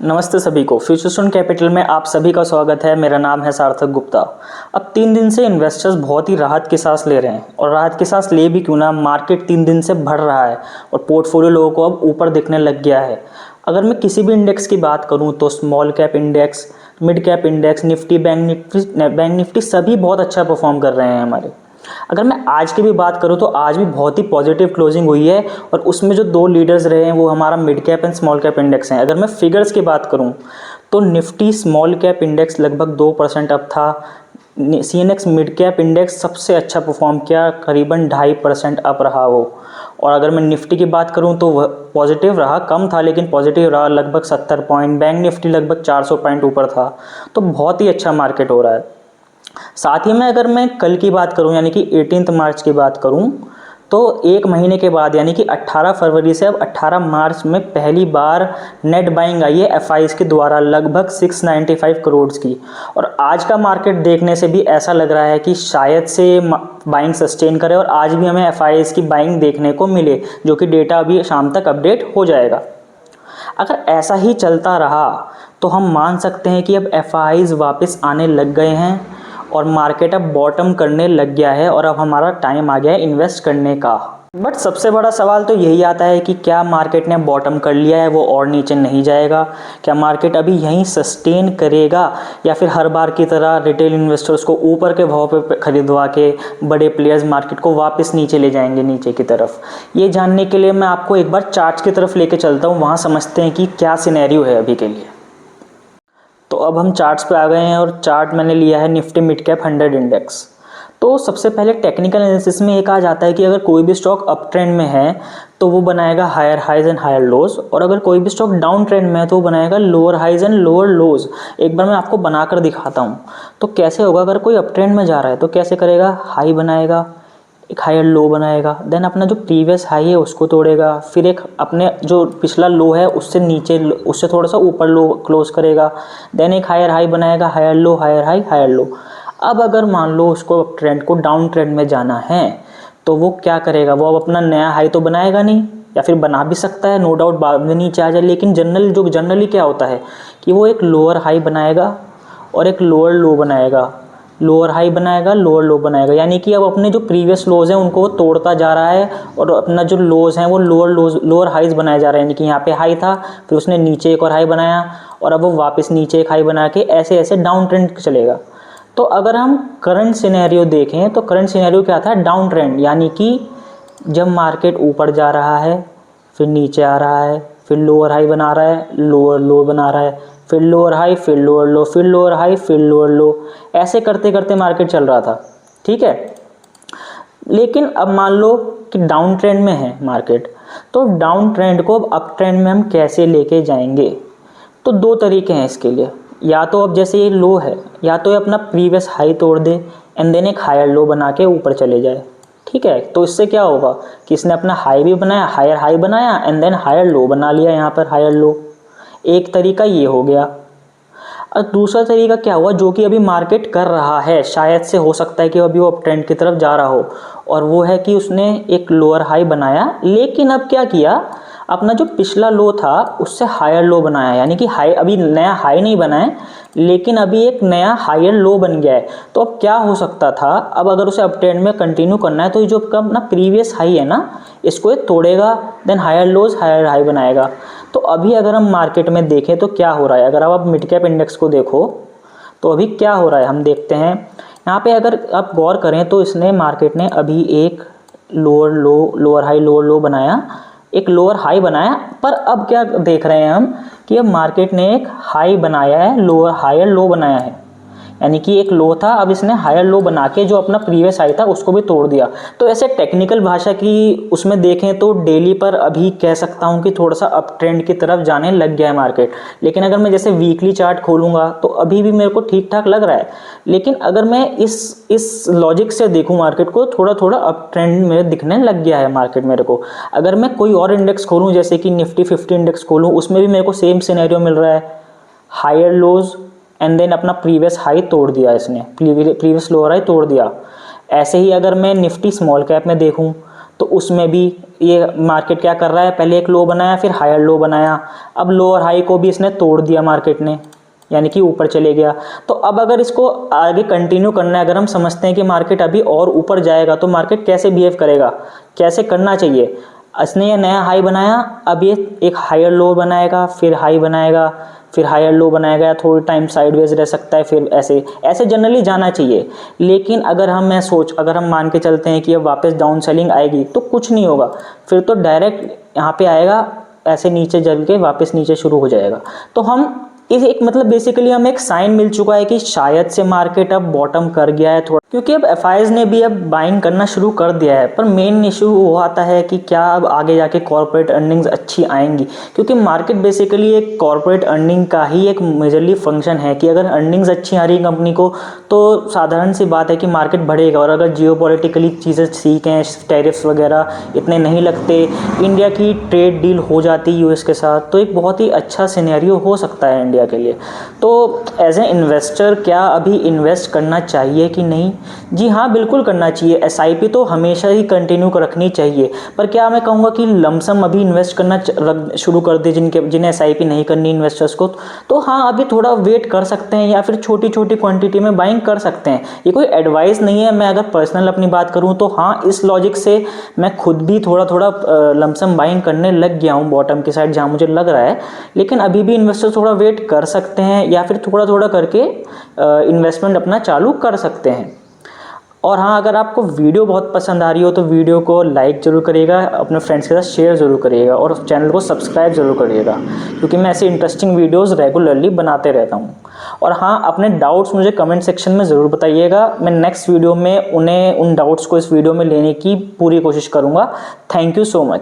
नमस्ते सभी को। फ्यूचरस्टोन कैपिटल में आप सभी का स्वागत है। मेरा नाम है सार्थक गुप्ता। अब 3 दिन से इन्वेस्टर्स बहुत ही राहत की सांस ले रहे हैं, और राहत की सांस ले भी क्यों ना, मार्केट 3 दिन से बढ़ रहा है और पोर्टफोलियो लोगों को अब ऊपर दिखने लग गया है। अगर मैं किसी भी इंडेक्स की बात करूं तो small cap index, mid cap index, Nifty, bank Nifty सभी बहुत अच्छा परफॉर्म कर रहे हैं हमारे। अगर मैं आज की भी बात करूं तो आज भी बहुत ही पॉजिटिव क्लोजिंग हुई है, और उसमें जो 2 लीडर्स रहे हैं वो हमारा mid cap and small cap index हैं। अगर मैं फिगर्स की बात करूं तो निफ्टी स्मॉल कैप इंडेक्स लगभग 2% अप था। CNX मिड कैप इंडेक्स सबसे अच्छा परफॉर्म किया, करीबन 2.5% अप रहा वो। और अगर मैं निफ्टी की बात करूं तो वह पॉजिटिव रहा, कम था लेकिन पॉजिटिव रहा, लगभग 70 पॉइंट। बैंक निफ्टी लगभग 400 पॉइंट ऊपर था। तो बहुत ही अच्छा मार्केट हो रहा है। साथ ही में अगर मैं कल की बात करूं यानी कि 18 मार्च की बात करूं तो एक महीने के बाद यानी कि 18 फरवरी से अब 18 मार्च में पहली बार नेट बाइंग आई है FIs के द्वारा, लगभग 695 करोड़ की। और आज का मार्केट देखने से भी ऐसा लग रहा है कि शायद से बाइंग सस्टेन करे और आज भी हमें FIs की बाइंग देखने को मिले, जो कि डेटा अभी शाम तक अपडेट हो जाएगा। अगर ऐसा ही चलता रहा तो हम मान सकते हैं कि अब FIs वापस आने लग गए हैं और मार्केट अब बॉटम करने लग गया है, और अब हमारा टाइम आ गया है इन्वेस्ट करने का। बट सबसे बड़ा सवाल तो यही आता है कि क्या मार्केट ने बॉटम कर लिया है, वो और नीचे नहीं जाएगा? क्या मार्केट अभी यहीं सस्टेन करेगा, या फिर हर बार की तरह रिटेल इन्वेस्टर्स को ऊपर के भाव पे खरीदवा के बड़े प्लेयर्स मार्केट को वापस नीचे ले जाएंगे, नीचे की तरफ? ये जानने के लिए मैं आपको एक बार चार्ट्स की तरफ लेके चलता हूँ, वहाँ समझते हैं कि क्या सिनेरियो है अभी के लिए। तो अब हम चार्ट्स पे आ गए हैं, और चार्ट मैंने लिया है निफ्टी मिड कैप 100 इंडेक्स। तो सबसे पहले टेक्निकल एनालिसिस में एक आ जाता है कि अगर कोई भी स्टॉक अप ट्रेंड में है तो वो बनाएगा higher highs and higher lows, और अगर कोई भी स्टॉक डाउन ट्रेंड में है तो वो बनाएगा lower highs and lower lows. एक बार मैं आपको बनाकर दिखाता हूँ तो कैसे होगा। अगर कोई अप ट्रेंड में जा रहा है तो कैसे करेगा, हाई बनाएगा, एक हायर लो बनाएगा, देन अपना जो प्रीवियस हाई है उसको तोड़ेगा, फिर एक अपने जो पिछला लो है उससे नीचे, उससे थोड़ा सा ऊपर लो क्लोज करेगा, देन एक हायर हाई बनाएगा, higher low, higher high, higher low. अब अगर मान लो उसको ट्रेंड को डाउन ट्रेंड में जाना है तो वो क्या करेगा, वो अब अपना नया हाई तो बनाएगा नहीं, या फिर बना भी सकता है, नो डाउट बाद में नीचे आ जाए, लेकिन जनरली क्या होता है कि वो एक लोअर हाई बनाएगा और एक लोअर लो बनाएगा, लोअर हाई बनाएगा, लोअर लो बनाएगा। यानी कि अब अपने जो प्रीवियस लोज हैं उनको वो तोड़ता जा रहा है, और अपना जो लोज हैं वो लोअर हाइज बनाए जा रहे हैं। यानी कि यहाँ पे हाई था, फिर उसने नीचे एक और हाई बनाया, और अब वो वापस नीचे एक हाई बना के ऐसे ऐसे डाउन ट्रेंड चलेगा। तो अगर हम करंट सिनेरियो देखें तो करंट सिनेरियो क्या था, डाउन ट्रेंड। यानी कि जब मार्केट ऊपर जा रहा है, फिर नीचे आ रहा है, फिर लोअर हाई बना रहा है, लोअर लो बना रहा है, फिर लोअर हाई, फिर लोअर लो, फिर लोअर हाई, फिर लोअर लो, ऐसे करते करते मार्केट चल रहा था। ठीक है, लेकिन अब मान लो कि डाउन ट्रेंड में है मार्केट, तो डाउन ट्रेंड को अब अप ट्रेंड में हम कैसे लेके जाएंगे? तो 2 तरीके हैं इसके लिए। या तो अब जैसे ये लो है, या तो ये अपना प्रीवियस हाई तोड़ दे एंड देन एक हायर लो बना के ऊपर चले जाए। ठीक है, तो इससे क्या होगा कि इसने अपना हाई भी बनाया, हायर हाई बनाया एंड देन हायर लो बना लिया, यहाँ पर हायर लो। एक तरीका ये हो गया। और दूसरा तरीका क्या हुआ, जो कि अभी मार्केट कर रहा है, शायद से हो सकता है कि अभी वो अप ट्रेंड की तरफ जा रहा हो, और वो है कि उसने एक लोअर हाई बनाया, लेकिन अब क्या किया, अपना जो पिछला लो था उससे हायर लो बनाया। यानी कि हाई, अभी नया हाई नहीं बनाया लेकिन अभी एक नया हायर लो बन गया है। तो अब क्या हो सकता था, अब अगर उसे अप ट्रेंड में कंटिन्यू करना है तो ये जो अपना प्रीवियस हाई है ना, इसको ये तोड़ेगा, then higher lows higher high बनाएगा। तो अभी अगर हम मार्केट में देखें तो क्या हो रहा है, अगर आप मिड कैप इंडेक्स को देखो तो अभी क्या हो रहा है हम देखते हैं। यहाँ पे अगर आप गौर करें तो इसने, मार्केट ने अभी एक लोअर लो, लोअर हाई, लोअर लो बनाया, एक लोअर हाई बनाया, पर अब क्या देख रहे हैं हम कि अब मार्केट ने एक हाई बनाया है, लोअर हायर लो बनाया है। यानी कि एक लो था, अब इसने हायर लो बना के जो अपना प्रीवियस हाई था उसको भी तोड़ दिया। तो ऐसे टेक्निकल भाषा की उसमें देखें तो डेली पर अभी कह सकता हूं कि थोड़ा सा अप ट्रेंड की तरफ जाने लग गया है मार्केट। लेकिन अगर मैं जैसे वीकली चार्ट खोलूंगा तो अभी भी मेरे को ठीक ठाक लग रहा है। लेकिन अगर मैं इस लॉजिक से देखूं मार्केट को, थोड़ा थोड़ा अप ट्रेंड में दिखने लग गया है मार्केट मेरे को। अगर मैं कोई और इंडेक्स खोलूँ, जैसे कि निफ्टी 50 इंडेक्स खोलूँ, उसमें भी मेरे को सेम सिनेरियो मिल रहा है, हायर लोज एंड देन अपना प्रीवियस हाई तोड़ दिया इसने, प्रीवियस लोअर हाई तोड़ दिया। ऐसे ही अगर मैं निफ्टी स्मॉल कैप में देखूं तो उसमें भी ये मार्केट क्या कर रहा है, पहले एक लो बनाया, फिर हायर लो बनाया, अब लो और हाई को भी इसने तोड़ दिया मार्केट ने, यानी कि ऊपर चले गया। तो अब अगर इसको आगे कंटिन्यू करना है, अगर हम समझते हैं कि मार्केट अभी और ऊपर जाएगा, तो मार्केट कैसे बिहेव करेगा, कैसे करना चाहिए। इसने ये नया हाई बनाया, अब ये एक हायर लो बनाएगा, फिर हाई बनाएगा, फिर हायर लो बनाएगा, या थोड़ी टाइम साइडवेज रह सकता है, फिर ऐसे ऐसे जनरली जाना चाहिए। लेकिन अगर अगर हम मान के चलते हैं कि अब वापस डाउन सेलिंग आएगी, तो कुछ नहीं होगा, फिर तो डायरेक्ट यहाँ पे आएगा, ऐसे नीचे जल के वापस नीचे शुरू हो जाएगा। तो हम इस एक मतलब बेसिकली हमें एक साइन मिल चुका है कि शायद से मार्केट अब बॉटम कर गया है थोड़ा, क्योंकि अब एफआईज ने भी अब बाइंग करना शुरू कर दिया है। पर मेन इशू वो आता है कि क्या अब आगे जाके कॉर्पोरेट अर्निंग्स अच्छी आएंगी, क्योंकि मार्केट बेसिकली एक कॉर्पोरेट अर्निंग का ही एक मेजरली फंक्शन है कि अगर अर्निंग्स अच्छी आ रही है कंपनी को, तो साधारण सी बात है कि मार्केट बढ़ेगा। और अगर जियोपॉलिटिकली चीज़ें ठीक हैं, टैरिफ्स वगैरह इतने नहीं लगते, इंडिया की ट्रेड डील हो जाती यूएस के साथ, तो एक बहुत ही अच्छा सिनेरियो हो सकता है इंडिया के लिए। तो एज ए इन्वेस्टर क्या अभी इन्वेस्ट करना चाहिए कि नहीं? जी हाँ, बिल्कुल करना चाहिए। एसआईपी तो हमेशा ही कंटिन्यू रखनी चाहिए। पर क्या मैं कहूँगा कि लमसम अभी इन्वेस्ट करना शुरू कर दे जिन्हें एसआईपी नहीं करनी इन्वेस्टर्स को, तो हाँ अभी थोड़ा वेट कर सकते हैं, या फिर छोटी छोटी क्वांटिटी में बाइंग कर सकते हैं। ये कोई एडवाइस नहीं है। मैं अगर पर्सनल अपनी बात करूँ तो हाँ, इस लॉजिक से मैं खुद भी थोड़ा थोड़ा लमसम बाइंग करने लग गया हूँ बॉटम की साइड, जहाँ मुझे लग रहा है। लेकिन अभी भी इन्वेस्टर थोड़ा वेट कर सकते हैं, या फिर थोड़ा थोड़ा करके इन्वेस्टमेंट अपना चालू कर सकते हैं। और हाँ, अगर आपको वीडियो बहुत पसंद आ रही हो तो वीडियो को लाइक ज़रूर करिएगा, अपने फ्रेंड्स के साथ शेयर ज़रूर करिएगा, और चैनल को सब्सक्राइब ज़रूर करिएगा, क्योंकि मैं ऐसे इंटरेस्टिंग वीडियोस रेगुलरली बनाते रहता हूँ। और हाँ, अपने डाउट्स मुझे कमेंट सेक्शन में ज़रूर बताइएगा। मैं नेक्स्ट वीडियो में उन डाउट्स को इस वीडियो में लेने की पूरी कोशिश करूँगा। Thank you so much.